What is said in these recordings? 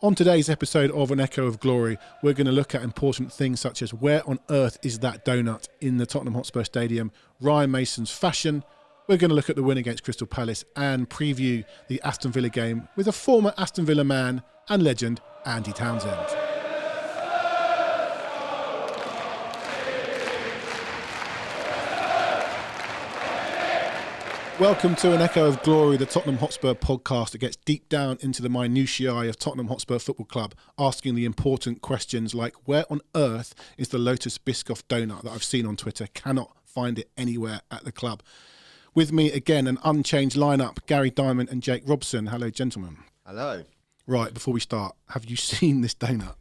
On today's episode of An Echo of Glory, we're going to look at important things such as where on earth is that donut in the Tottenham Hotspur Stadium, Ryan Mason's fashion. We're going to look at the win against Crystal Palace and preview the Aston Villa game with a former Aston Villa man and legend, Andy Townsend. Welcome to An Echo of Glory, the Tottenham Hotspur podcast that gets deep down into the minutiae of Tottenham Hotspur Football Club, asking the important questions like where on earth is the Lotus Biscoff donut that I've seen on Twitter? Cannot find it anywhere at the club. With me again, an unchanged lineup, Gary Diamond and Jake Robson. Hello, gentlemen. Hello. Right, before we start, have you seen this donut?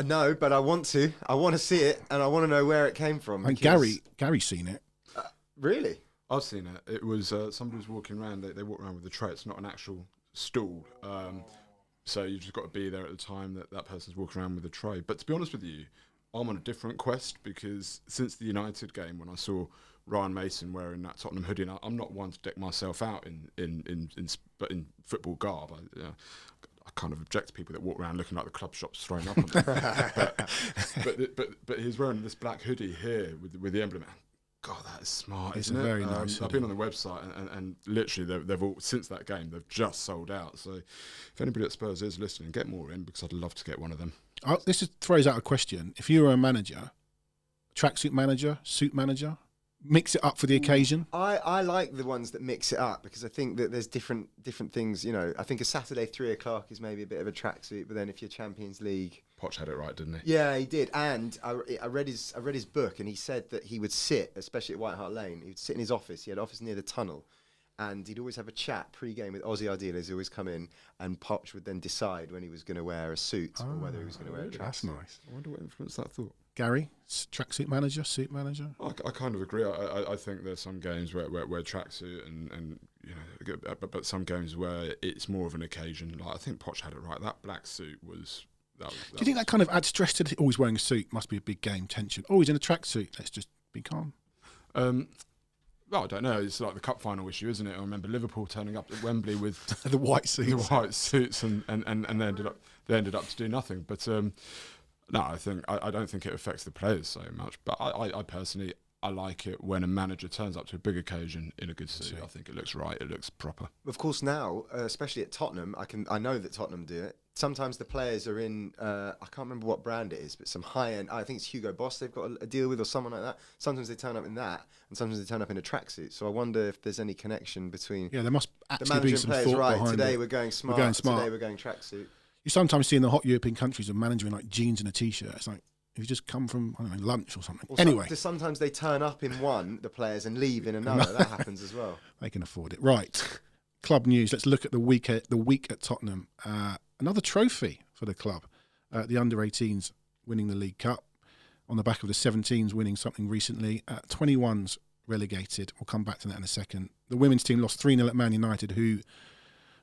No, but I want to. I want to see it, and I want to know where it came from. And Gary's seen it. Really? I've seen it. It was somebody was walking around. They walk around with a tray. It's not an actual stool. So you've just got to be there at the time that person's walking around with a tray. But to be honest with you, I'm on a different quest because since the United game, when I saw Ryan Mason wearing that Tottenham hoodie, and I'm not one to deck myself out but in football garb. I kind of object to people that walk around looking like the club shop's thrown up on them. but he's wearing this black hoodie here with the emblem. God, that is smart, it's isn't it? Very nice. I've been on the website and literally they've all, since that game, they've just sold out. So if anybody at Spurs is listening, get more in because I'd love to get one of them. Throws out a question. If you were a manager, tracksuit manager, suit manager, mix it up for the occasion? I like the ones that mix it up because I think that there's different things. You know, I think a Saturday 3 o'clock is maybe a bit of a tracksuit, but then if you're Champions League, Poch had it right, didn't he? Yeah, he did. And I read his book, and he said that he would sit, especially at White Hart Lane. He would sit in his office. He had an office near the tunnel, and he'd always have a chat pre-game with Ozzy Ardiles. He'd always come in, and Poch would then decide when he was going to wear a suit or whether he was going to wear a tracksuit. That's nice. I wonder what influenced that thought. Gary, tracksuit manager, suit manager? I kind of agree. I think there's some games where tracksuit and you know, but some games where it's more of an occasion. Like I think Poch had it right. That black suit was. Do you think that kind of adds stress to always wearing a suit? Must be a big game tension. Always in a tracksuit. Let's just be calm. Well, I don't know. It's like the cup final issue, isn't it? I remember Liverpool turning up at Wembley with the white suits, and they ended up to do nothing. But no, I don't think it affects the players so much. But I personally like it when a manager turns up to a big occasion in a good suit. I think it looks right. It looks proper. Of course, now, especially at Tottenham, I know that Tottenham do it. Sometimes the players are in, I can't remember what brand it is, but some high-end, I think it's Hugo Boss they've got a deal with or someone like that. Sometimes they turn up in that, and sometimes they turn up in a tracksuit. So I wonder if there's any connection between there must the actually manager be and some players. thought Right, behind today it. we're going smart, today we're going tracksuit. You sometimes see in the hot European countries a manager in like jeans and a T-shirt. It's like, you just come from, I don't know, lunch or something. Anyway. Sometimes they turn up in one, the players, and leave in another. That happens as well. They can afford it. Right. Club news. Let's look at the week at Tottenham. Another trophy for the club. The under-18s winning the League Cup on the back of the 17s winning something recently. 21s relegated. We'll come back to that in a second. The women's team lost 3-0 at Man United, who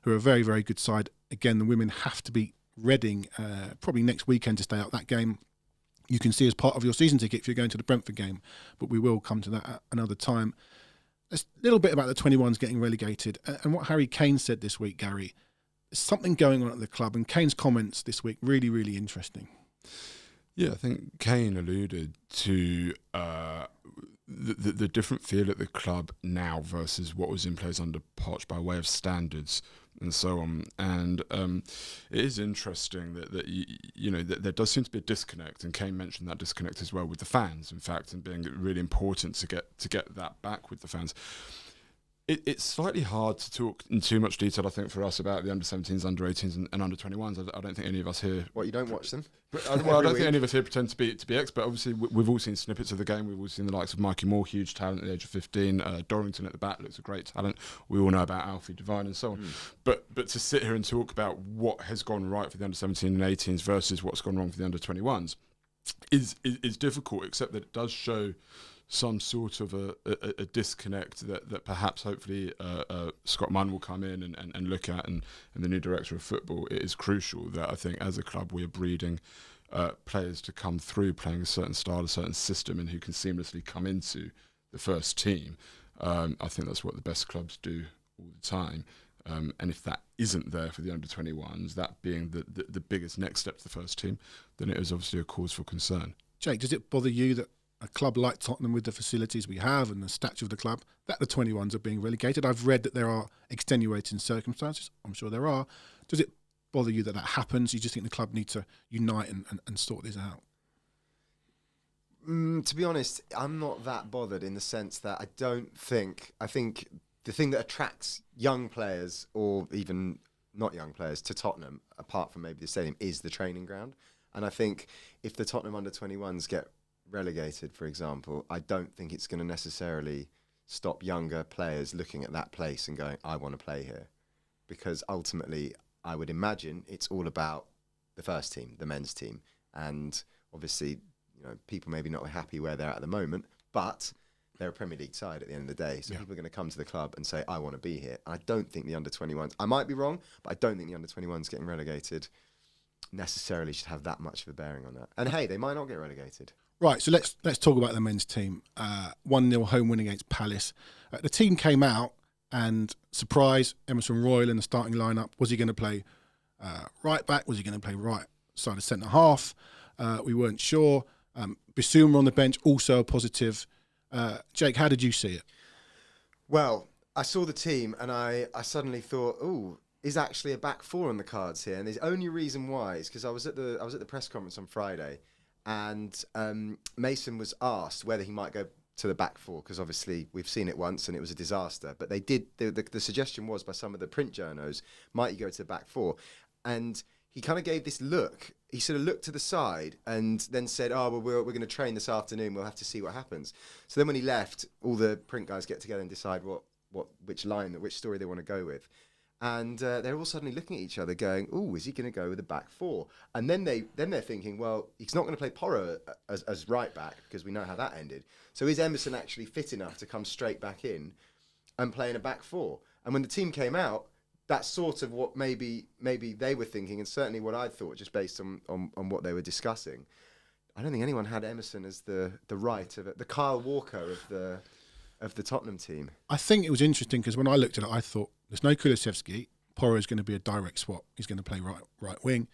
are a very, very good side. Again, the women have to beat Reading probably next weekend to stay out. That game you can see as part of your season ticket if you're going to the Brentford game, but we will come to that at another time. A little bit about the 21s getting relegated and what Harry Kane said this week, Gary. There's something going on at the club, and Kane's comments this week really, really interesting. Yeah, I think Kane alluded to the different feel at the club now versus what was in place under Poch by way of standards and so on. And it is interesting that you know that there does seem to be a disconnect, and Kane mentioned that disconnect as well with the fans, in fact, and being really important to get that back with the fans. It's slightly hard to talk in too much detail, I think, for us about the under-17s, under-18s and under-21s. I don't think any of us here... What, you don't watch them? I don't think any of us here pretend to be expert. Obviously, we've all seen snippets of the game. We've all seen the likes of Mikey Moore, huge talent at the age of 15. Dorrington at the back looks a great talent. We all know about Alfie Devine and so on. But to sit here and talk about what has gone right for the under-17 and 18s versus what's gone wrong for the under-21s is difficult, except that it does show some sort of a disconnect that perhaps hopefully Scott Munn will come in and look at, and the new director of football. It is crucial that I think as a club we are breeding players to come through playing a certain style, a certain system, and who can seamlessly come into the first team. I think that's what the best clubs do all the time. And if that isn't there for the under-21s, that being the biggest next step to the first team, then it is obviously a cause for concern. Jake, does it bother you that a club like Tottenham, with the facilities we have and the stature of the club, that the 21s are being relegated? I've read that there are extenuating circumstances. I'm sure there are. Does it bother you that happens? You just think the club need to unite and sort this out? To be honest, I'm not that bothered in the sense that I think the thing that attracts young players, or even not young players, to Tottenham, apart from maybe the stadium, is the training ground. And I think if the Tottenham under-21s get relegated, for example, I don't think it's going to necessarily stop younger players looking at that place and going, I want to play here. Because ultimately, I would imagine it's all about the first team, the men's team. And obviously, people may be not happy where they're at the moment, but they're a Premier League side at the end of the day. So people are going to come to the club and say, I want to be here. And I don't think the under-21s, I might be wrong, but I don't think the under-21s getting relegated necessarily should have that much of a bearing on that. And hey, they might not get relegated. Right, so let's talk about the men's team. 1-0 home win against Palace. The team came out and, surprise, Emerson Royal in the starting lineup. Was he going to play right back? Was he going to play right side of centre half? We weren't sure. Bissouma on the bench, also a positive. Jake, how did you see it? Well, I saw the team and I suddenly thought, is actually a back four on the cards here? And the only reason why is because I was at the press conference on Friday, and Mason was asked whether he might go to the back four, because obviously we've seen it once and it was a disaster. But they did. The suggestion was by some of the print journos, might you go to the back four? And he kind of gave this look. He sort of looked to the side and then said, we're going to train this afternoon. We'll have to see what happens. So then when he left, all the print guys get together and decide which story they want to go with. And they're all suddenly looking at each other going, is he going to go with the back four? And then they're thinking, well, he's not going to play Porro as right back, because we know how that ended. So is Emerson actually fit enough to come straight back in and play in a back four? And when the team came out, that's sort of what maybe they were thinking, and certainly what I thought, just based on what they were discussing. I don't think anyone had Emerson as the right of it, the Kyle Walker of the Tottenham team. I think it was interesting because when I looked at it, I thought there's no Kulusevski. Porro is going to be a direct swap. He's going to play right wing.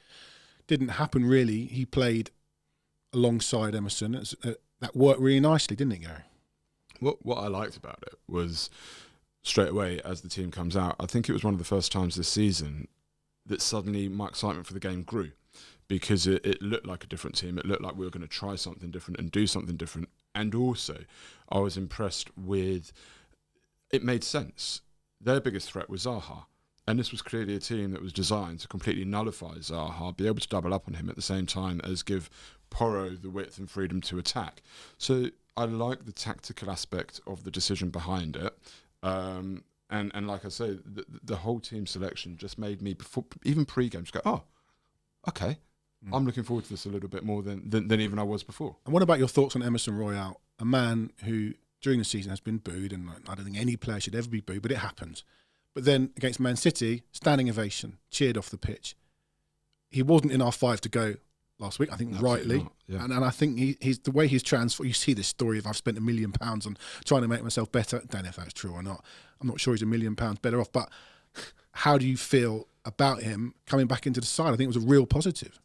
Didn't happen really. He played alongside Emerson. That worked really nicely, didn't it, Gary? What I liked about it was, straight away as the team comes out, I think it was one of the first times this season that suddenly my excitement for the game grew, because it looked like a different team. It looked like we were going to try something different and do something different. And also, I was impressed with, it made sense. Their biggest threat was Zaha. And this was clearly a team that was designed to completely nullify Zaha, be able to double up on him at the same time as give Porro the width and freedom to attack. So I like the tactical aspect of the decision behind it. And like I say, the whole team selection just made me, before, even pre-game, just go, okay, I'm looking forward to this a little bit more than even I was before. And what about your thoughts on Emerson Royal, a man who during the season has been booed, and I don't think any player should ever be booed, but it happens. But then against Man City, standing ovation, cheered off the pitch. He wasn't in our five to go last week, I think. Absolutely rightly. Not, yeah. And I think he's the way he's transformed. You see this story of I've spent £1 million on trying to make myself better. Don't know if that's true or not. I'm not sure he's £1 million better off. But how do you feel about him coming back into the side? I think it was a real positive.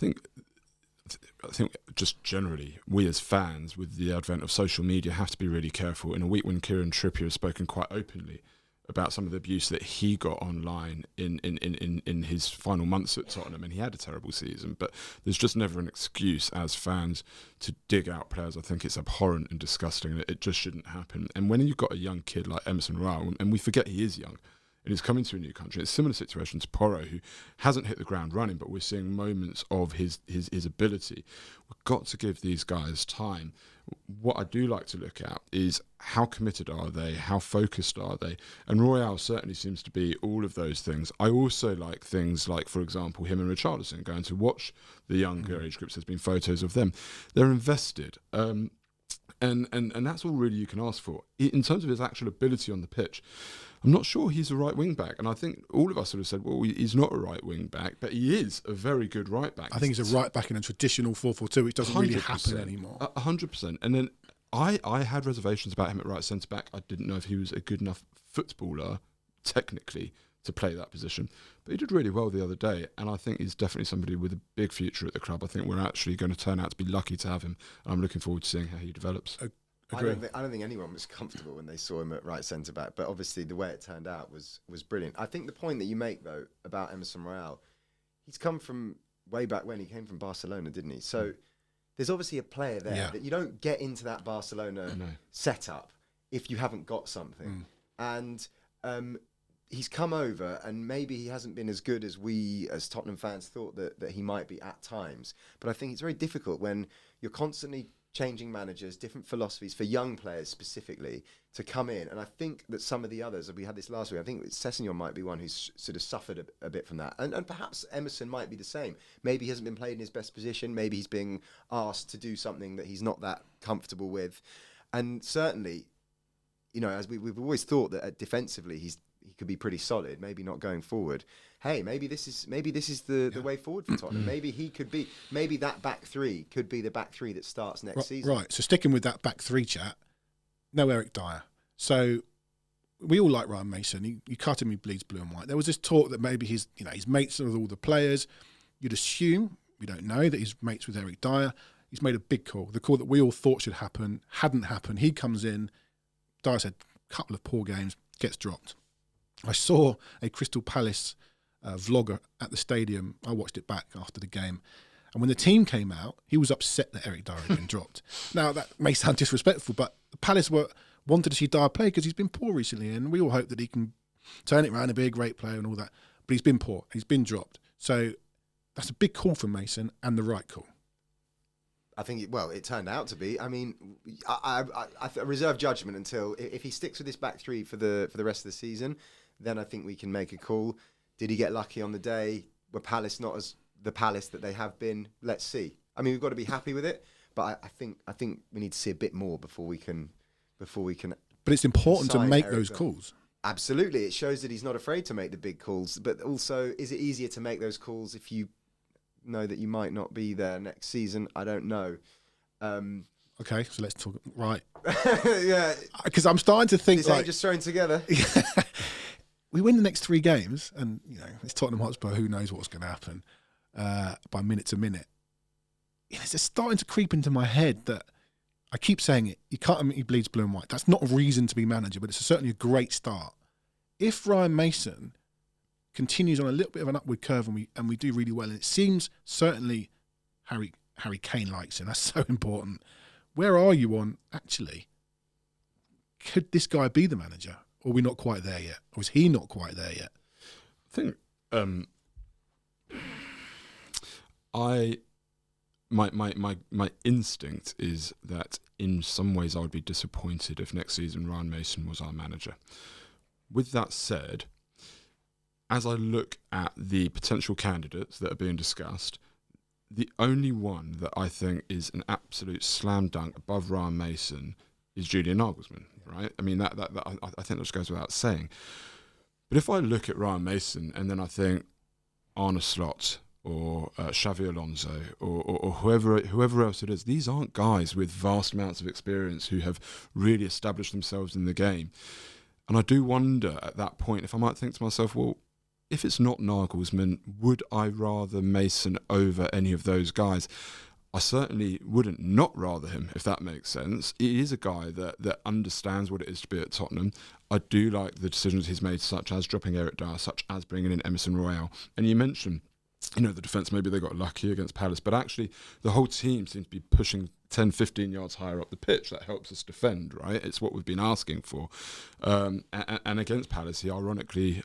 I think just generally, we as fans, with the advent of social media, have to be really careful. In a week when Kieran Trippier has spoken quite openly about some of the abuse that he got online in his final months at Tottenham, and he had a terrible season, but there's just never an excuse as fans to dig out players. I think it's abhorrent and disgusting, and it just shouldn't happen. And when you've got a young kid like Emerson Royal, and we forget he is young, and he's coming to a new country, it's a similar situation to Porro, who hasn't hit the ground running, but we're seeing moments of his ability. We've got to give these guys time. What I do like to look at is how committed are they, how focused are they, and Royale certainly seems to be all of those things. I also like things like, for example, him and Richarlison going to watch the younger age groups. There's been photos of them. They're invested, and that's all really you can ask for. In terms of his actual ability on the pitch, I'm not sure he's a right wing back, and I think all of us sort of said, well, he's not a right wing back, but he is a very good right back. I think he's a right back in a traditional 4-4-2, which doesn't really happen anymore. 100%. And then I had reservations about him at right centre back. I didn't know if he was a good enough footballer, technically, to play that position. But he did really well the other day, and I think he's definitely somebody with a big future at the club. I think we're actually going to turn out to be lucky to have him, and I'm looking forward to seeing how he develops. I don't think anyone was comfortable when they saw him at right centre back, but obviously the way it turned out was brilliant. I think the point that you make though about Emerson Royal, he's come from way back when. He came from Barcelona, didn't he? So there's obviously a player there that you don't get into that Barcelona setup if you haven't got something. And he's come over, and maybe he hasn't been as good as we as Tottenham fans thought that he might be at times. But I think it's very difficult when you're constantly changing managers, different philosophies for young players specifically to come in. And I think that some of the others, we had this last week, I think Sessegnon might be one who's sort of suffered a bit from that. And perhaps Emerson might be the same. Maybe he hasn't been played in his best position. Maybe he's being asked to do something that he's not that comfortable with. And certainly, you know, as we've always thought that defensively he could be pretty solid, maybe not going forward. Hey, maybe this is the way forward for Tottenham. Maybe that back three could be the back three that starts next season. Right. So sticking with that back three chat, no Eric Dyer. So we all like Ryan Mason. He cut him, he bleeds blue and white. There was this talk that maybe he's mates with all the players. You'd assume, we don't know, that he's mates with Eric Dyer. He's made a big call. The call that we all thought should happen hadn't happened. He comes in. Dyer said a couple of poor games, gets dropped. I saw a Crystal Palace vlogger at the stadium. I watched it back after the game. And when the team came out, he was upset that Eric Dyer had been dropped. Now, that may sound disrespectful, but Palace wanted to see Dyer play because he's been poor recently, and we all hope that he can turn it around and be a great player and all that. But he's been poor. He's been dropped. So that's a big call from Mason, and the right call. I think, it turned out to be. I mean, I reserve judgment until if he sticks with this back three for the rest of the season, then I think we can make a call. Did he get lucky on the day? Were Palace not as the Palace that they have been? Let's see. I mean, we've got to be happy with it, but I think we need to see a bit more before we can. But it's important to make those calls. Absolutely, it shows that he's not afraid to make the big calls. But also, is it easier to make those calls if you know that you might not be there next season? I don't know. Okay, so let's talk. Right. Yeah. Because I'm starting to think this ain't just thrown together. We win the next 3 games, and it's Tottenham Hotspur. Who knows what's going to happen by minute to minute? It's just starting to creep into my head that I keep saying it. You cut him, he bleeds blue and white. That's not a reason to be manager, but it's certainly a great start. If Ryan Mason continues on a little bit of an upward curve and we do really well, and it seems certainly Harry Kane likes him. That's so important. Where are you on actually? Could this guy be the manager? Or are we not quite there yet? Or is he not quite there yet? I think my instinct is that in some ways I would be disappointed if next season Ryan Mason was our manager. With that said, as I look at the potential candidates that are being discussed, the only one that I think is an absolute slam dunk above Ryan Mason is Julian Nagelsmann, right? I mean, that I think that just goes without saying. But if I look at Ryan Mason and then I think Arne Slot or Xavi Alonso or whoever else it is, these aren't guys with vast amounts of experience who have really established themselves in the game. And I do wonder at that point if I might think to myself, well, if it's not Nagelsmann, would I rather Mason over any of those guys? I certainly wouldn't not rather him, if that makes sense. He is a guy that understands what it is to be at Tottenham. I do like the decisions he's made, such as dropping Eric Dyer, such as bringing in Emerson Royal. And you mentioned, the defence, maybe they got lucky against Palace, but actually the whole team seems to be pushing 10, 15 yards higher up the pitch. That helps us defend, right? It's what we've been asking for. And against Palace, he ironically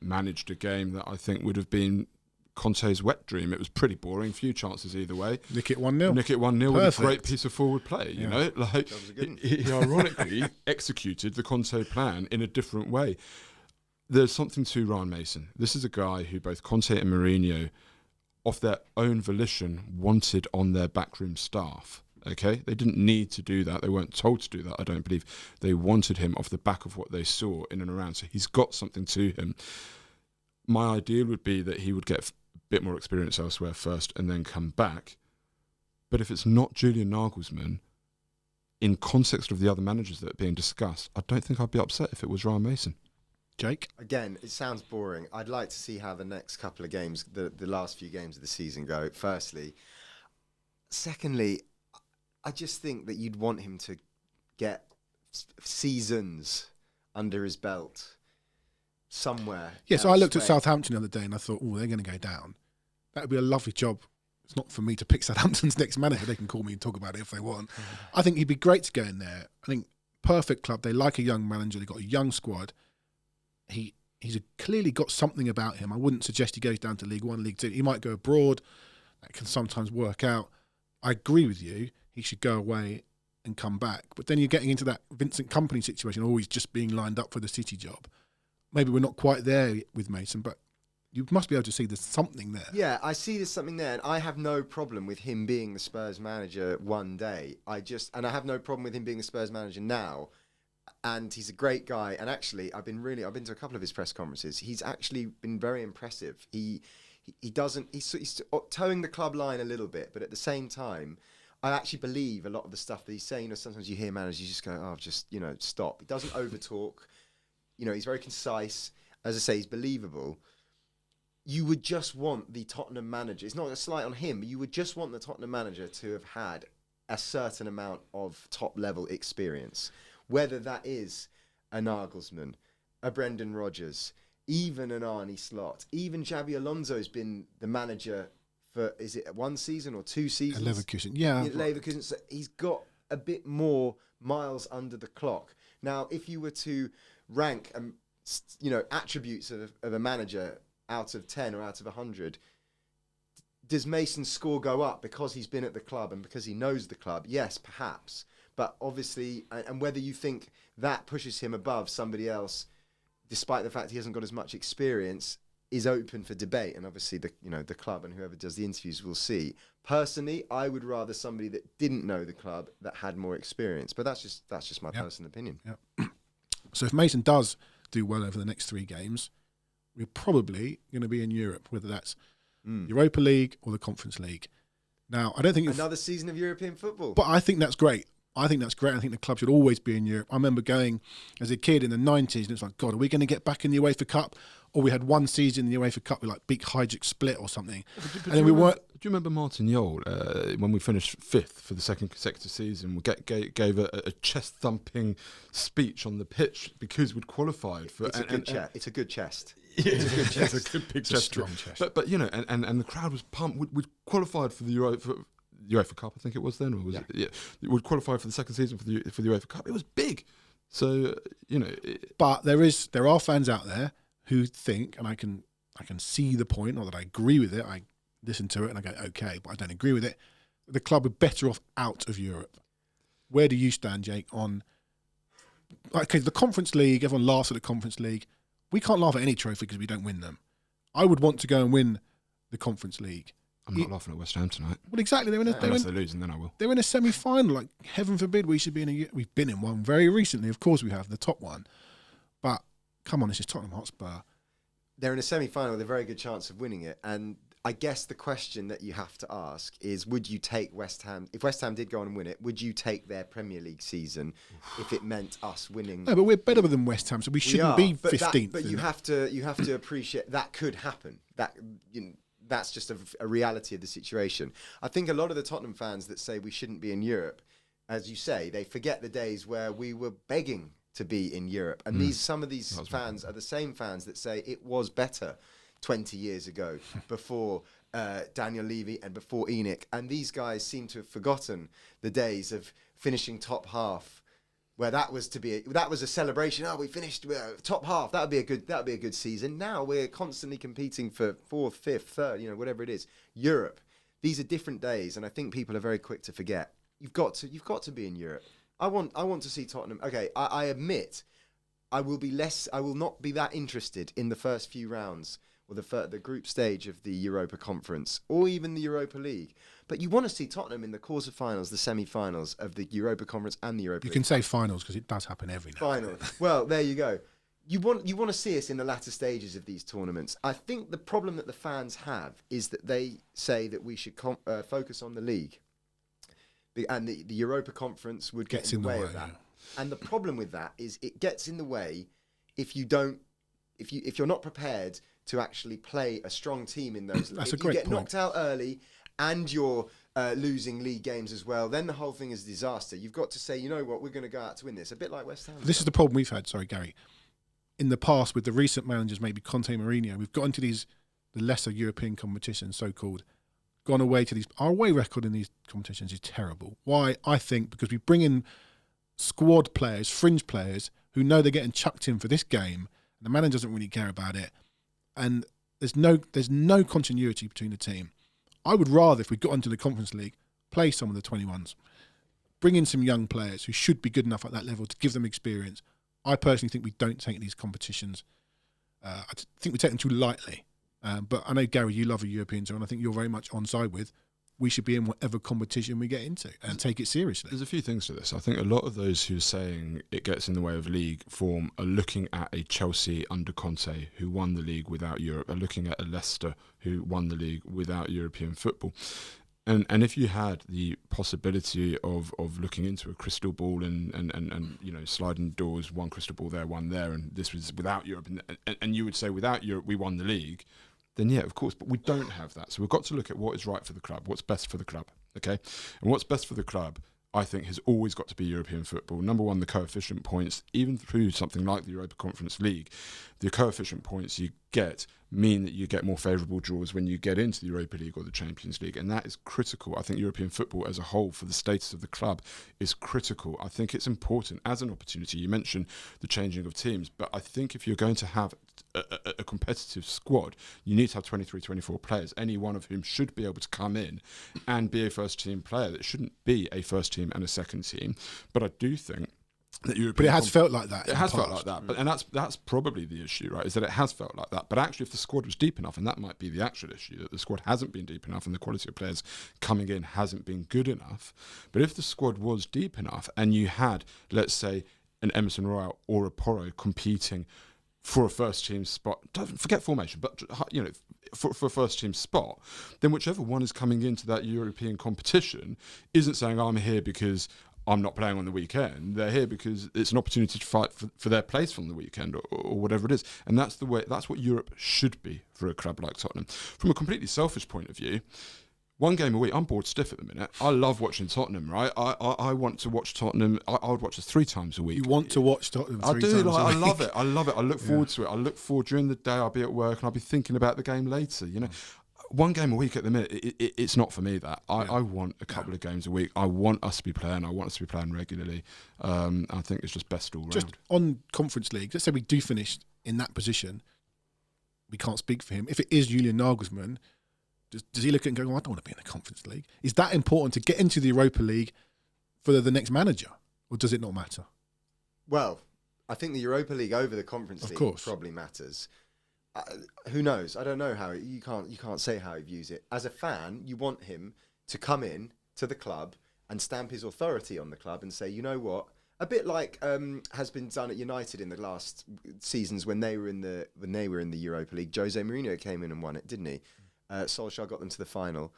managed a game that I think would have been Conte's wet dream. It was pretty boring, few chances either way. Nick it 1-0. Nick it 1-0 with a great piece of forward play, you know? Like, he ironically executed the Conte plan in a different way. There's something to Ryan Mason. This is a guy who both Conte and Mourinho, of their own volition, wanted on their backroom staff. Okay? They didn't need to do that. They weren't told to do that, I don't believe. They wanted him off the back of what they saw in and around. So he's got something to him. My ideal would be that he would get a bit more experience elsewhere first and then come back. But if it's not Julian Nagelsmann, in context of the other managers that are being discussed, I don't think I'd be upset if it was Ryan Mason. Jake? Again, it sounds boring. I'd like to see how the next couple of games, the last few games of the season go, firstly. Secondly, I just think that you'd want him to get seasons under his belt somewhere. Yeah, so I looked at Southampton the other day and I thought, oh, they're going to go down. That would be a lovely job. It's not for me to pick Southampton's next manager. They can call me and talk about it if they want. I think he'd be great to go in there. I think perfect club. They like a young manager. They've got a young squad. He's clearly got something about him. I wouldn't suggest he goes down to League One, League Two. He might go abroad. That can sometimes work out. I agree with you. He should go away and come back. But then you're getting into that Vincent Kompany situation, always just being lined up for the City job. Maybe we're not quite there with Mason, but you must be able to see there's something there. Yeah, I see there's something there, and I have no problem with him being the Spurs manager one day. I have no problem with him being the Spurs manager now. And he's a great guy. And actually, I've been to a couple of his press conferences. He's actually been very impressive. He's towing the club line a little bit, but at the same time, I actually believe a lot of the stuff that he's saying. You know, sometimes you hear managers, you just go, oh, just, stop. He doesn't overtalk. He's very concise. As I say, he's believable. You would just want the Tottenham manager, it's not a slight on him, but you would just want the Tottenham manager to have had a certain amount of top-level experience. Whether that is a Nagelsmann, a Brendan Rodgers, even an Arne Slot, even Xabi Alonso's been the manager for, is it 1 season or 2 seasons? Leverkusen, yeah. Leverkusen, so he's got a bit more miles under the clock. Now, if you were to rank, attributes of a manager out of 10 or out of 100, does Mason's score go up because he's been at the club and because he knows the club? Yes, perhaps. But obviously, and whether you think that pushes him above somebody else, despite the fact he hasn't got as much experience, is open for debate. And obviously, the club and whoever does the interviews will see. Personally, I would rather somebody that didn't know the club that had more experience. But that's just my personal opinion. Yep. So if Mason does do well over the next 3 games, we're probably going to be in Europe, whether that's Europa League or the Conference League. Now, I don't think another season of European football. But I think that's great. I think the club should always be in Europe. I remember going as a kid in the 90s and it's like, God, are we going to get back in the UEFA Cup? Or we had 1 season in the UEFA Cup with beat Hajduk Split or something. And then we weren't. Do you remember Martin Jol, when we finished 5th for the second consecutive season, we gave a chest-thumping speech on the pitch because we'd qualified for... It's a good chest. It's a good chest. It's a good big chest. A strong chest. But and the crowd was pumped. We'd qualified for the UEFA Cup, I think it was then, or was it? Yeah, we'd qualify for the second season for the UEFA Cup. It was big, so But there are fans out there who think, and I can see the point, not that I agree with it. I listen to it and I go, okay, but I don't agree with it. The club are better off out of Europe. Where do you stand, Jake? On the Conference League? Everyone laughs at the Conference League. We can't laugh at any trophy because we don't win them. I would want to go and win the Conference League. I'm not laughing at West Ham tonight. Well, exactly. Unless they lose, and then I will. They're in a semi-final. Heaven forbid we should be in a... We've been in one very recently. Of course we have, the top one. But, come on, this is Tottenham Hotspur. They're in a semi-final with a very good chance of winning it. And I guess the question that you have to ask is, would you take West Ham... If West Ham did go on and win it, would you take their Premier League season if it meant us winning... No, but we're better than West Ham, so we shouldn't be 15th. But you have to appreciate that could happen. That's just a reality of the situation. I think a lot of the Tottenham fans that say we shouldn't be in Europe, as you say, they forget the days where we were begging to be in Europe. And some of these fans are the same fans that say it was better 20 years ago before Daniel Levy and before ENIC. And these guys seem to have forgotten the days of finishing top half, where that was a celebration. Oh, we finished top half. That would be a good season. Now we're constantly competing for 4th, 5th, 3rd, whatever it is. Europe. These are different days, and I think people are very quick to forget. You've got to be in Europe. I want to see Tottenham. Okay, I admit, I will not be that interested in the first few rounds or the group stage of the Europa Conference or even the Europa League. But you want to see Tottenham in the quarterfinals, the semi-finals of the Europa Conference and the Europa League. You can say finals because it does happen every now. Final. Well, there you go. You want to see us in the latter stages of these tournaments. I think the problem that the fans have is that they say that we should focus on the league, and the Europa Conference would get in the way of that. Yeah. And the problem with that is it gets in the way if you don't if you're not prepared to actually play a strong team in those, That's if a great you get point. knocked out early and you're losing league games as well, then the whole thing is a disaster. You've got to say, you know what, we're going to go out to win this. A bit like West Ham. This is the problem we've had. Sorry, Gary. In the past, with the recent managers, maybe Conte, Mourinho, we've got into the lesser European competitions, so-called, gone away to these. Our away record in these competitions is terrible. Why? I think because we bring in squad players, fringe players, who know they're getting chucked in for this game, and the manager doesn't really care about it, and there's no continuity between the team. I would rather, if we got into the Conference League, play some of the 21s, bring in some young players who should be good enough at that level to give them experience. I personally think we don't take these competitions. I think we take them too lightly. But I know, Gary, you love a European tour, and I think you're very much on side with we should be in whatever competition we get into and take it seriously. There's a few things to this. I think a lot of those who are saying it gets in the way of league form are looking at a Chelsea under Conte who won the league without Europe, are looking at a Leicester who won the league without European football. And if you had the possibility of looking into a crystal ball and you know, sliding doors, one crystal ball there, one there, and this was without Europe, and you would say without Europe we won the league, then yeah, of course, but we don't have that. So we've got to look at what is right for the club, what's best for the club, okay? And what's best for the club, I think, has always got to be European football. Number one, the coefficient points, even through something like the Europa Conference League, the coefficient points you get mean that you get more favourable draws when you get into the Europa League or the Champions League, and that is critical. I think European football as a whole, for the status of the club, is critical. I think it's important as an opportunity. You mentioned the changing of teams, but I think if you're going to have a competitive squad, you need to have 23, 24 players, any one of whom should be able to come in and be a first-team player. That shouldn't be a first team and a second team. But I do think that But it has felt like that. It has felt like that, and that's probably the issue, right? Is that it has felt like that. But actually, if the squad was deep enough, and that might be the actual issue, that the squad hasn't been deep enough, and the quality of players coming in hasn't been good enough. But if the squad was deep enough, and you had, let's say, an Emerson Royal or a Porro competing for a first team spot, don't forget formation, but you know, for a first team spot, then whichever one is coming into that European competition isn't saying, I'm here because I'm not playing on the weekend. They're here because it's an opportunity to fight for their place from the weekend or whatever it is. And that's the way. That's what Europe should be for a club like Tottenham. From a completely selfish point of view, one game a week, I'm bored stiff at the minute. I love watching Tottenham, right? I want to watch Tottenham. I would watch us 3 times a week. You want to watch Tottenham 3 times a week? I love it. I love it. I look forward to it. I look forward during the day. I'll be at work and I'll be thinking about the game later, you know. One game a week at the minute, it's not for me, that. I want a couple of games a week. I want us to be playing. I want us to be playing regularly. I think it's just best all round. Just on Conference League, let's say we do finish in that position. We can't speak for him. If it is Julian Nagelsmann, does he look at it and go, oh, I don't want to be in the Conference League? Is that important to get into the Europa League for the next manager? Or does it not matter? Well, I think the Europa League over the Conference League probably matters. Who knows? I don't know how you can't say how he views it. As a fan, you want him to come in to the club and stamp his authority on the club and say, you know what? A bit like has been done at United in the last seasons when they were in the Europa League. Jose Mourinho came in and won it, didn't he? Solskjaer got them to the final.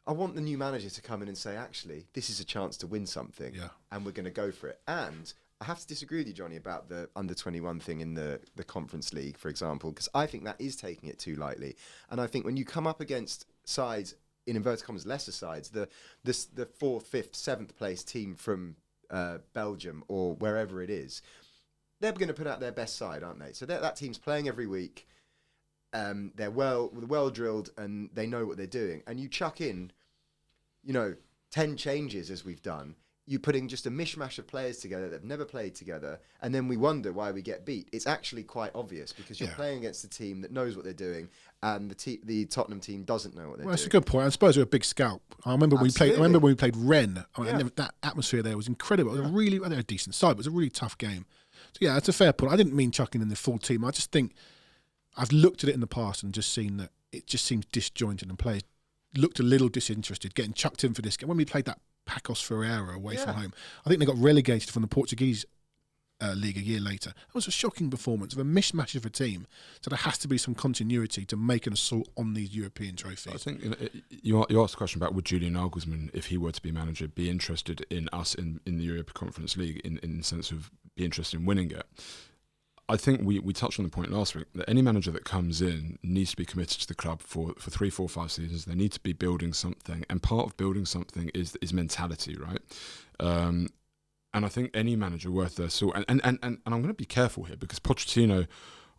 I want the new manager to come in and say, actually, this is a chance to win something, and we're going to go for it. And I have to disagree with you, Johnny, about the under-21 thing in the Conference League, for example, because I think that is taking it too lightly. And I think when you come up against sides, in inverted commas, lesser sides, the 4th, 5th, 7th place team from Belgium or wherever it is, they're going to put out their best side, aren't they? So that team's playing every week. They're well drilled and they know what they're doing. And you chuck in, 10 changes as we've done. You putting just a mishmash of players together that have never played together, and then we wonder why we get beat. It's actually quite obvious because you're playing against a team that knows what they're doing, and the Tottenham team doesn't know what they're doing. That's a good point. I suppose we're a big scalp. I remember when we played Rennes. That atmosphere there was incredible. It was they're a decent side, but it was a really tough game. So yeah, that's a fair point. I didn't mean chucking in the full team. I just think I've looked at it in the past and just seen that it just seems disjointed and players looked a little disinterested, getting chucked in for this game. When we played that Pacos Ferreira away from home, I think they got relegated from the Portuguese league a year later. It was a shocking performance of a mishmash of a team. So there has to be some continuity to make an assault on these European trophies. I think you asked a question about would Julian Nagelsmann, if he were to be manager, be interested in us in the Europa Conference League in the sense of be interested in winning it. I think we touched on the point last week that any manager that comes in needs to be committed to the club for 3, 4, 5 seasons. They need to be building something, and part of building something is mentality, right? And I think any manager worth their salt, and I'm going to be careful here because Pochettino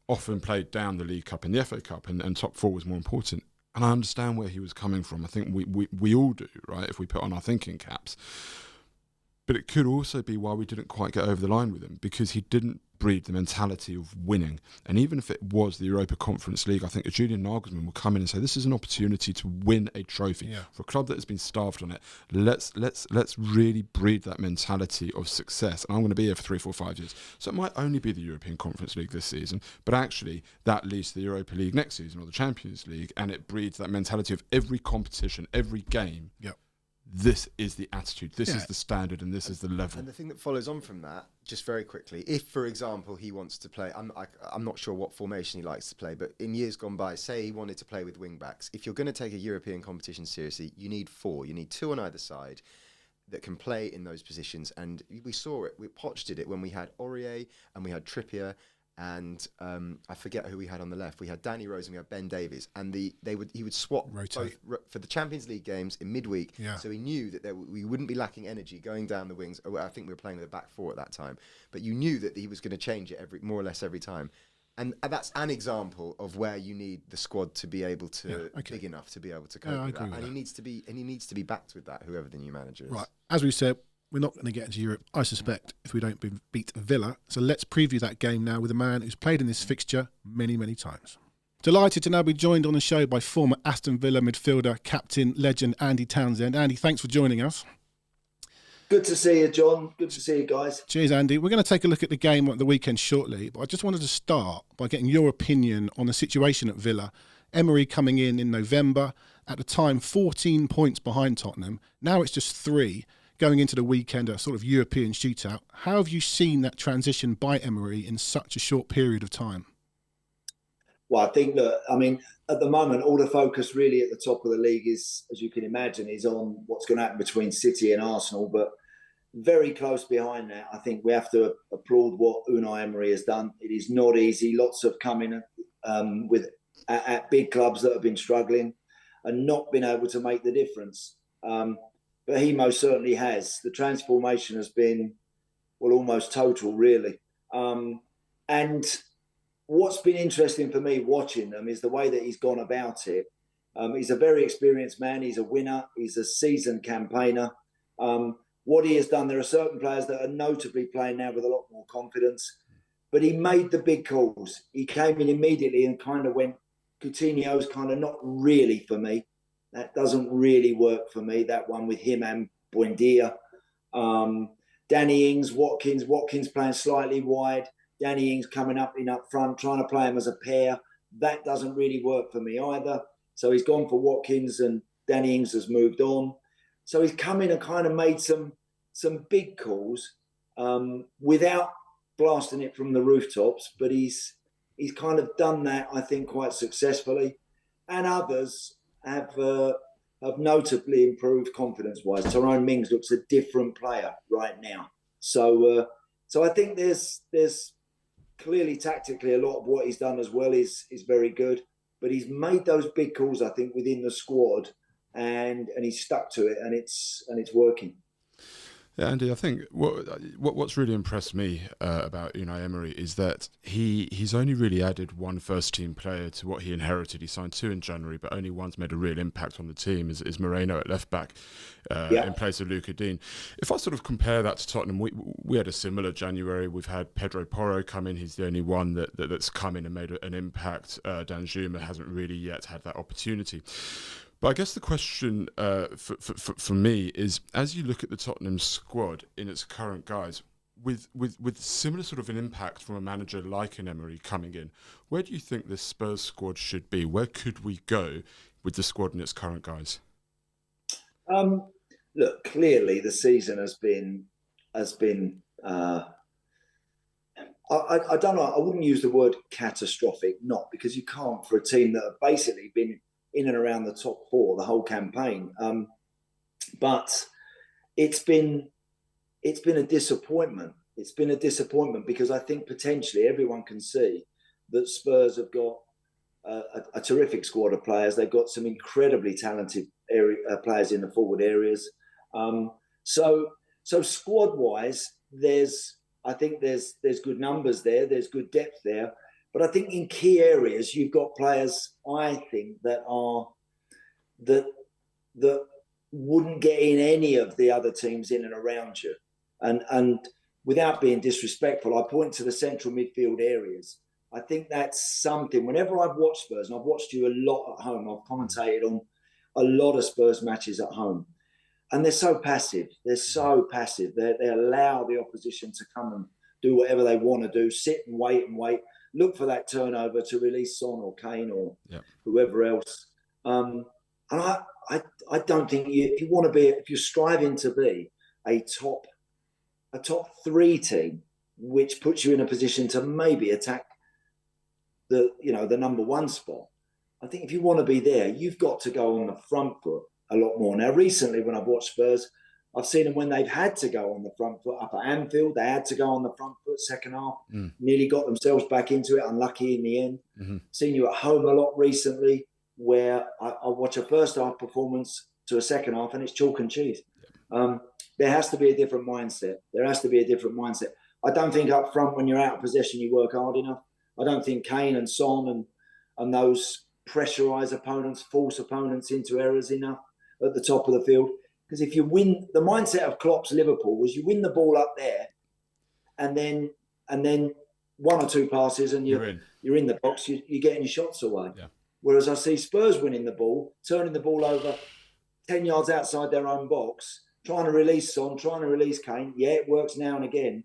often played down the League Cup and the FA Cup, and top four was more important. And I understand where he was coming from. I think we all do, right, if we put on our thinking caps. But it could also be why we didn't quite get over the line with him, because he didn't breed the mentality of winning. And even if it was the Europa Conference League, I think a Julian Nagelsmann will come in and say, this is an opportunity to win a trophy. For a club that has been starved on it, let's really breed that mentality of success. And I'm going to be here for 3, 4, 5 years. So it might only be the European Conference League this season, but actually that leads to the Europa League next season or the Champions League, and it breeds that mentality of every competition, every game. Yep. This is the attitude, this is the standard, and this is the level. And the thing that follows on from that, just very quickly, if, for example, he wants to play, I'm not sure what formation he likes to play, but in years gone by, say he wanted to play with wing-backs, if you're going to take a European competition seriously, you need 4. You need 2 on either side that can play in those positions. And we saw it, Poch did it when we had Aurier and we had Trippier, and I forget who we had on the left. We had Danny Rose and we had Ben Davies, and he would swap both for the Champions League games in midweek. So he knew that we wouldn't be lacking energy going down the wings. I think we were playing with a back 4 at that time, but you knew that he was going to change it more or less every time. And that's an example of where you need the squad to be able to big enough to be able to cope with that. And he needs to be backed with that, whoever the new manager is. Right, as we said, we're not going to get into Europe, I suspect, if we don't beat Villa. So let's preview that game now with a man who's played in this fixture many, many times. Delighted to now be joined on the show by former Aston Villa midfielder, captain, legend Andy Townsend. Andy, thanks for joining us. Good to see you, John. Good to see you guys. Cheers, Andy. We're going to take a look at the game at the weekend shortly, but I just wanted to start by getting your opinion on the situation at Villa. Emery coming in November, at the time 14 points behind Tottenham. Now it's just 3. Going into the weekend, a sort of European shootout. How have you seen that transition by Emery in such a short period of time? Well, I think that, at the moment, all the focus really at the top of the league is, as you can imagine, is on what's going to happen between City and Arsenal. But very close behind that, I think we have to applaud what Unai Emery has done. It is not easy. Lots have come in at big clubs that have been struggling and not been able to make the difference. But he most certainly has. The transformation has been, almost total, really. And what's been interesting for me watching them is the way that he's gone about it. He's a very experienced man. He's a winner. He's a seasoned campaigner. What he has done, there are certain players that are notably playing now with a lot more confidence. But he made the big calls. He came in immediately and kind of went, Coutinho's kind of not really for me. That doesn't really work for me, that one with him and Buendia. Danny Ings, Watkins playing slightly wide. Danny Ings coming up front, trying to play him as a pair. That doesn't really work for me either. So he's gone for Watkins and Danny Ings has moved on. So he's come in and kind of made some big calls without blasting it from the rooftops. But he's kind of done that, I think, quite successfully. And others have notably improved confidence-wise. Tyrone Mings looks a different player right now. So I think there's clearly tactically a lot of what he's done as well is very good. But he's made those big calls, I think, within the squad, and he's stuck to it, and it's working. Yeah, Andy, I think what's really impressed me about Unai Emery is that he's only really added one first-team player to what he inherited. He signed 2 in January, but only one's made a real impact on the team, is Moreno at left-back in place of Luca Dean. If I sort of compare that to Tottenham, we had a similar January. We've had Pedro Porro come in. He's the only one that's come in and made an impact. Dan Juma hasn't really yet had that opportunity. But I guess the question for me is, as you look at the Tottenham squad in its current guise, with similar sort of an impact from a manager like an Emery coming in, where do you think this Spurs squad should be? Where could we go with the squad in its current guise? Look, clearly the season has been. I don't know. I wouldn't use the word catastrophic, not because you can't for a team that have basically been in and around the top 4 the whole campaign, but it's been a disappointment. it's been a disappointment because I think potentially everyone can see that Spurs have got a terrific squad of players. They've got some incredibly talented players in the forward areas. So squad-wise, I think there's good numbers there. There's good depth there. But I think in key areas, you've got players, I think, that wouldn't get in any of the other teams in and around you. And without being disrespectful, I point to the central midfield areas. I think that's something. Whenever I've watched Spurs, and I've watched you a lot at home, I've commentated on a lot of Spurs matches at home, and they're so passive. They're so passive. They allow the opposition to come and do whatever they want to do, sit and wait, look for that turnover to release Son or Kane or whoever else. And I don't think if you're striving to be a top 3 team, which puts you in a position to maybe attack the number 1 spot. I think if you want to be there, you've got to go on the front foot a lot more. Now, recently when I've watched Spurs, I've seen them when they've had to go on the front foot. Up at Anfield, they had to go on the front foot second half. Nearly got themselves back into it, unlucky in the end. Seen you at home a lot recently, where I watch a first half performance to a second half and it's chalk and cheese. There has to be a different mindset. I don't think up front when you're out of possession you work hard enough. I don't think Kane and Son and those pressurise opponents, force opponents into errors enough at the top of the field. Because if you win, the mindset of Klopp's Liverpool was you win the ball up there, and then 1 or 2 passes and you're in the box, you're getting your shots away. Yeah. Whereas I see Spurs winning the ball, turning the ball over 10 yards outside their own box, trying to release Son, trying to release Kane. Yeah, it works now and again,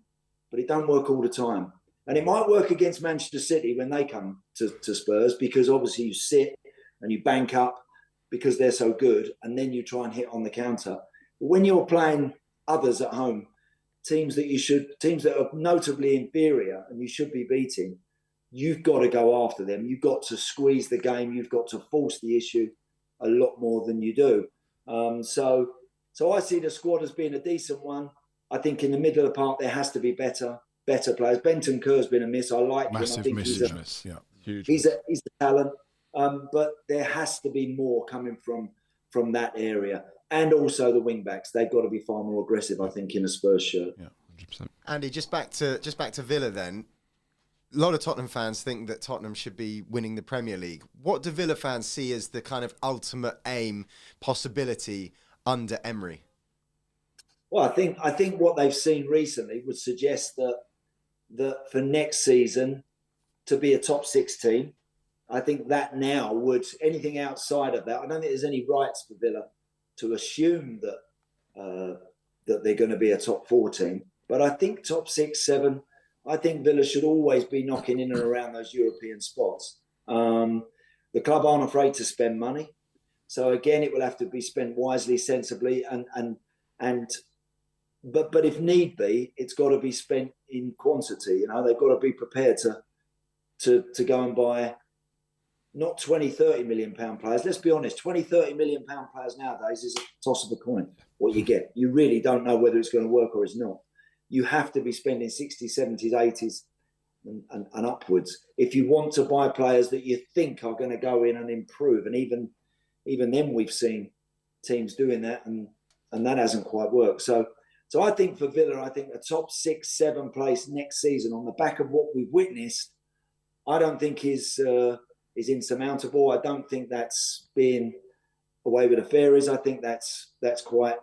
but it don't work all the time. And it might work against Manchester City when they come to Spurs, because obviously you sit and you bank up because they're so good, and then you try and hit on the counter. But when you're playing others at home, teams that are notably inferior and you should be beating, you've got to go after them. You've got to squeeze the game. You've got to force the issue a lot more than you do. So I see the squad as being a decent one. I think in the middle of the park there has to be better players. Benton Kerr's been a miss. I like him. I think he's a talent. But there has to be more coming from that area. And also the wing backs. They've got to be far more aggressive, I think, in a Spurs shirt. Yeah, 100%. Andy, just back to Villa then. A lot of Tottenham fans think that Tottenham should be winning the Premier League. What do Villa fans see as the kind of ultimate aim, possibility under Emery? Well, I think what they've seen recently would suggest that for next season to be a top 6 team, I think that now would, anything outside of that, I don't think there's any rights for Villa to assume that they're going to be a top 4 team. But I think top 6, 7, I think Villa should always be knocking in and around those European spots. The club aren't afraid to spend money. So again, it will have to be spent wisely, sensibly, but if need be, it's got to be spent in quantity. You know, they've got to be prepared to go and buy not 20, 30 million pound players. Let's be honest, 20, 30 million pound players nowadays is a toss of a coin. What you get, you really don't know whether it's going to work or it's not. You have to be spending 60s, 70s, 80s and upwards if you want to buy players that you think are going to go in and improve. And even then we've seen teams doing that and that hasn't quite worked. So I think for Villa, I think a top 6, 7 place next season on the back of what we've witnessed, I don't think is insurmountable. I don't think that's being away with the fairies. I think that's quite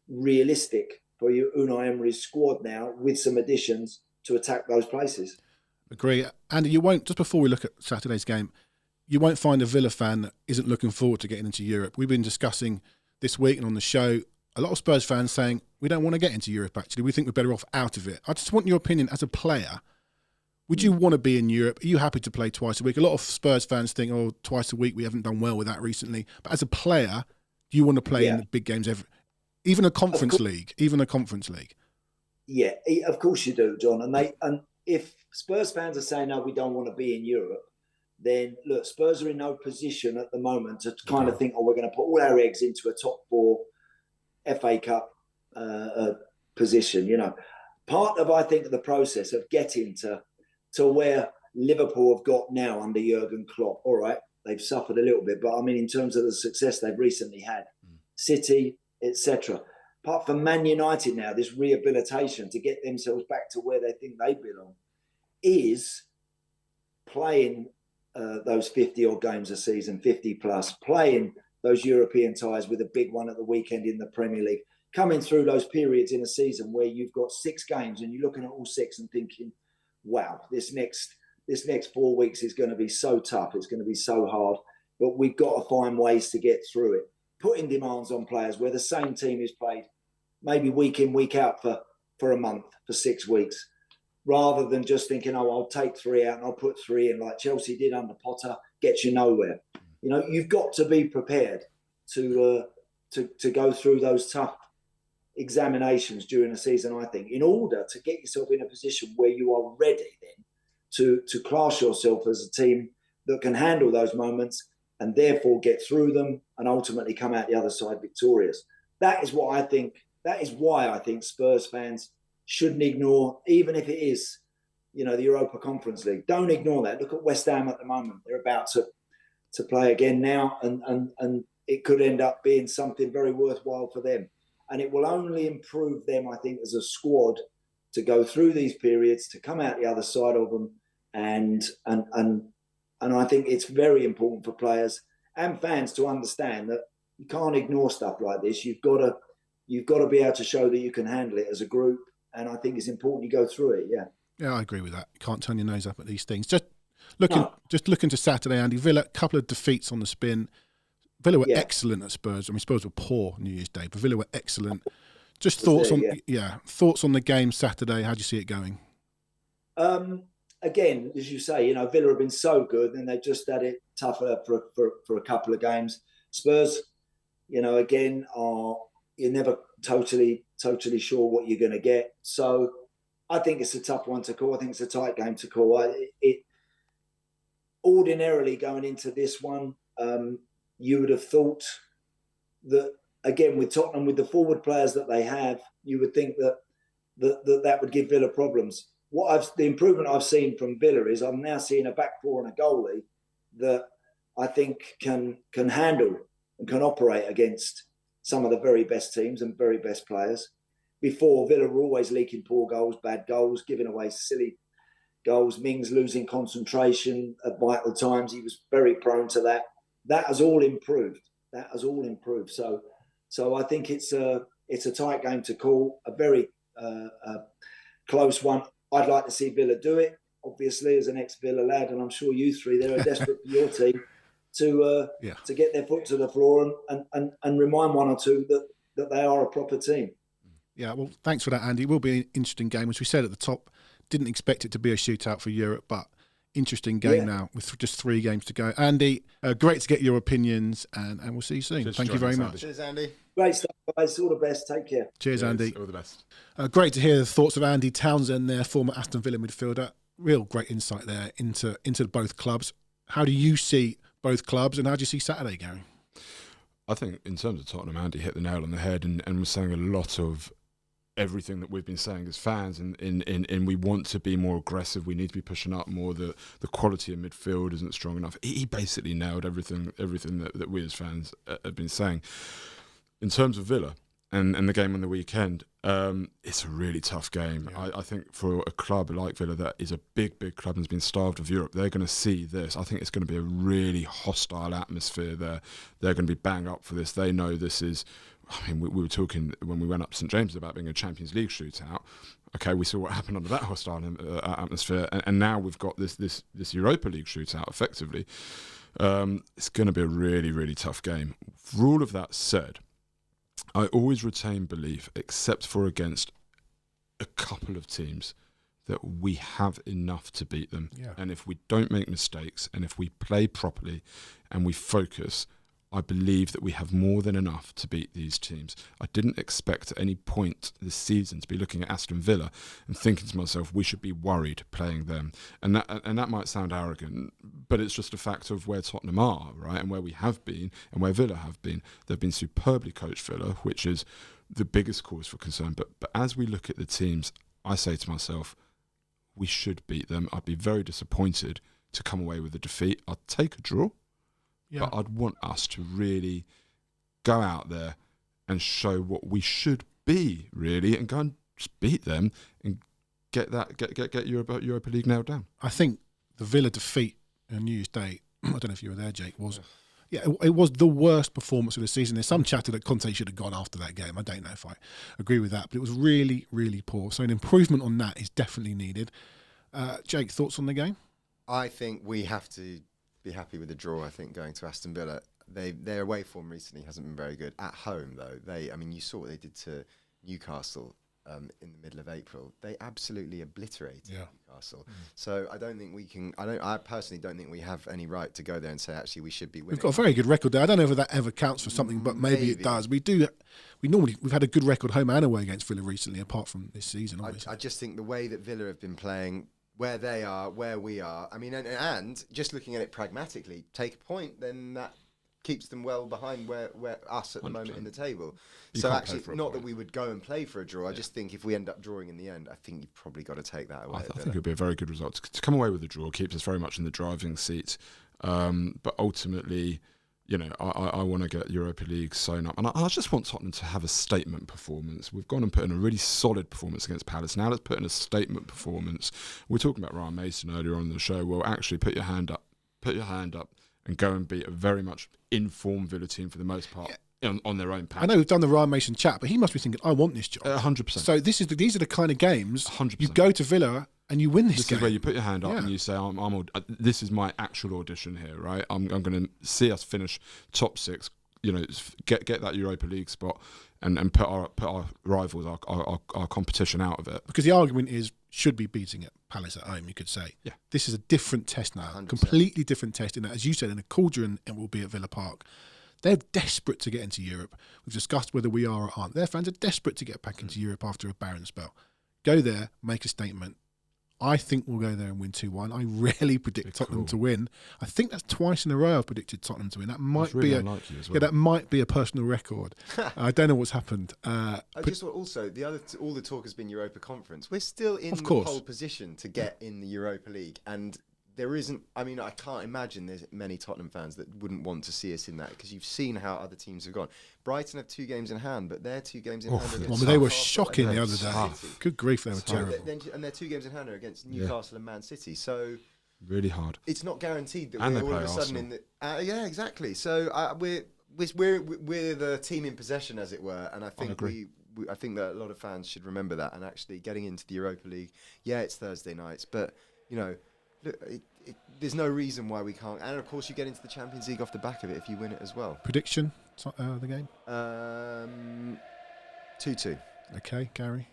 realistic for you, Unai Emery's squad now, with some additions to attack those places. Agree. Andy, you won't, just before we look at Saturday's game, you won't find a Villa fan that isn't looking forward to getting into Europe. We've been discussing this week and on the show, a lot of Spurs fans saying, we don't want to get into Europe, actually. We think we're better off out of it. I just want your opinion as a player. Would you want to be in Europe? Are you happy to play twice a week? A lot of Spurs fans think, twice a week, we haven't done well with that recently. But as a player, do you want to play in the big games even a conference league? Yeah, of course you do, John. And if Spurs fans are saying, no, we don't want to be in Europe, then look, Spurs are in no position at the moment to kind of think, we're going to put all our eggs into a top 4 FA Cup position. You know, part of, I think, the process of getting to where Liverpool have got now under Jurgen Klopp. All right, they've suffered a little bit, but I mean, in terms of the success they've recently had, City, etc. Apart from Man United now, this rehabilitation to get themselves back to where they think they belong is playing those 50-odd games a season, 50 plus, playing those European ties with a big one at the weekend in the Premier League, coming through those periods in a season where you've got 6 games and you're looking at all 6 and thinking, wow, this next 4 weeks is going to be so tough. It's going to be so hard, but we've got to find ways to get through it. Putting demands on players where the same team is played maybe week in, week out for a month, for 6 weeks, rather than just thinking, oh, I'll take 3 out and I'll put 3 in like Chelsea did under Potter, gets you nowhere. You know, you've got to be prepared to go through those tough examinations during the season, I think, in order to get yourself in a position where you are ready then to class yourself as a team that can handle those moments and therefore get through them and ultimately come out the other side victorious. That is what I think. That is why I think Spurs fans shouldn't ignore, even if it is, you know, the Europa Conference League. Don't ignore that. Look at West Ham at the moment. They're about to play again now, and it could end up being something very worthwhile for them. And it will only improve them, I think, as a squad to go through these periods, to come out the other side of them. And I think it's very important for players and fans to understand that you can't ignore stuff like this. You've got to be able to show that you can handle it as a group. And I think it's important you go through it. Yeah, I agree with that. You can't turn your nose up at these things. Just looking to Saturday, Andy. Villa, a couple of defeats on the spin. Villa were excellent at Spurs. I mean, Spurs were poor New Year's Day, but Villa were excellent. Just thoughts on the game Saturday. How do you see it going? Again, as you say, you know, Villa have been so good, and they've just had it tougher for a couple of games. Spurs, you know, again, you're never totally sure what you're going to get. So I think it's a tough one to call. I think it's a tight game to call. Ordinarily going into this one, you would have thought that, again, with Tottenham, with the forward players that they have, you would think that would give Villa problems. The improvement I've seen from Villa is I'm now seeing a back four and a goalie that I think can handle and can operate against some of the very best teams and very best players. Before, Villa were always leaking poor goals, bad goals, giving away silly goals. Mings losing concentration at vital times. He was very prone to that. That has all improved. So I think it's a tight game to call, a very close one. I'd like to see Villa do it, obviously, as an ex-Villa lad, and I'm sure you three there are desperate for your team to get their foot to the floor and remind one or two that they are a proper team. Yeah, well, thanks for that, Andy. It will be an interesting game. As we said at the top, didn't expect it to be a shootout for Europe, but interesting game now with just 3 games to go. Andy, great to get your opinions, and we'll see you soon. Thank you very much. Cheers, Andy. Great stuff, guys. All the best. Take care. Cheers, Andy. All the best. Great to hear the thoughts of Andy Townsend, their former Aston Villa midfielder. Real great insight there into both clubs. How do you see both clubs, and how do you see Saturday going? I think in terms of Tottenham, Andy hit the nail on the head and was saying a lot of everything that we've been saying as fans, and we want to be more aggressive. We need to be pushing up more. The quality of midfield isn't strong enough. He basically nailed everything that we as fans have been saying. In terms of Villa and the game on the weekend, it's a really tough game. Yeah. I think for a club like Villa that is a big club and has been starved of Europe, they're going to see this. I think it's going to be a really hostile atmosphere there. They're going to be bang up for this. They know this is... I mean, we were talking when we went up to St James's about being a Champions League shootout. Okay, we saw what happened under that hostile atmosphere, and now we've got this Europa League shootout. Effectively, it's going to be a really tough game. For all of that said, I always retain belief, except for against a couple of teams, that we have enough to beat them. Yeah. And if we don't make mistakes, and if we play properly, and we focus, I believe that we have more than enough to beat these teams. I didn't expect at any point this season to be looking at Aston Villa and thinking to myself, we should be worried playing them. And that might sound arrogant, but it's just a fact of where Tottenham are, right? And where we have been and where Villa have been. They've been superbly coached, Villa, which is the biggest cause for concern. But as we look at the teams, I say to myself, we should beat them. I'd be very disappointed to come away with a defeat. I'd take a draw, but I'd want us to really go out there and show what we should be, really, and go and just beat them and get Europa League nailed down. I think the Villa defeat on New Year's Day, I don't know if you were there, Jake, it was the worst performance of the season. There's some chatter that Conte should have gone after that game. I don't know if I agree with that, but it was really, really poor. So an improvement on that is definitely needed. Jake, thoughts on the game? I think we have to be happy with the draw. I think going to Aston Villa, their away form recently hasn't been very good. At home, though, you saw what they did to Newcastle in the middle of April. They absolutely obliterated Newcastle. So I don't think we can. I personally don't think we have any right to go there and say actually we should be winning. We've got a very good record there. I don't know if that ever counts for something, but maybe it does. We've had a good record home and away against Villa recently, apart from this season. I just think the way that Villa have been playing, where they are, where we are. I mean, and just looking at it pragmatically, take a point, then that keeps them well behind where us at the 100%. Moment in the table. So actually, not that we would go and play for a draw. I just think if we end up drawing in the end, I think you've probably got to take that away. I think it would be a very good result. To come away with a draw keeps us very much in the driving seat. But ultimately, I want to get Europa League sewn up. And I just want Tottenham to have a statement performance. We've gone and put in a really solid performance against Palace. Now let's put in a statement performance. We were talking about Ryan Mason earlier on in the show. Well, actually, put your hand up and go and beat a very much informed Villa team for the most part on their own patch. I know we've done the Ryan Mason chat, but he must be thinking, I want this job. 100%. So these are the kind of games 100%. You go to Villa and you win this game. This is where you put your hand up and you say, this is my actual audition here, right? I'm going to see us finish top 6, get that Europa League spot and put our rivals, our competition out of it. Because the argument is, should be beating at Palace at home, you could say. Yeah. This is a different test now. 100%. Completely different test in that, as you said, in a cauldron it will be at Villa Park. They're desperate to get into Europe. We've discussed whether we are or aren't. Their fans are desperate to get back into Europe after a barren spell. Go there, make a statement. I think we'll go there and win 2-1. I rarely predict Tottenham to win. I think that's twice in a row I've predicted Tottenham to win. That might really be unlikely as well. that might be a personal record. I don't know what's happened. I just thought also all the talk has been Europa Conference. We're still in the pole position to get in the Europa League, and there isn't. I mean, I can't imagine there's many Tottenham fans that wouldn't want to see us in that, because you've seen how other teams have gone. Brighton have 2 games in hand, but their 2 games in hand. They were shocking the other day. Good grief, they were terrible. And their 2 games in hand are against Newcastle and Man City. So really hard. It's not guaranteed that and we're all of a sudden in the. Exactly. So we're the team in possession, as it were, and I think I think that a lot of fans should remember that, and actually getting into the Europa League. Yeah, it's Thursday nights, but look, there's no reason why we can't. And of course, you get into the Champions League off the back of it if you win it as well. Prediction, the game? 2-2. Okay, Gary?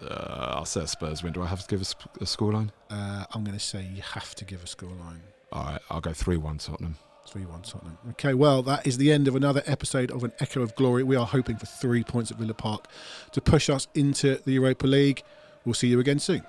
I'll say a Spurs win. Do I have to give a scoreline? I'm going to say you have to give a scoreline. All right, I'll go 3-1 Tottenham. 3-1 Tottenham. Okay, well, that is the end of another episode of An Echo of Glory. We are hoping for 3 points at Villa Park to push us into the Europa League. We'll see you again soon.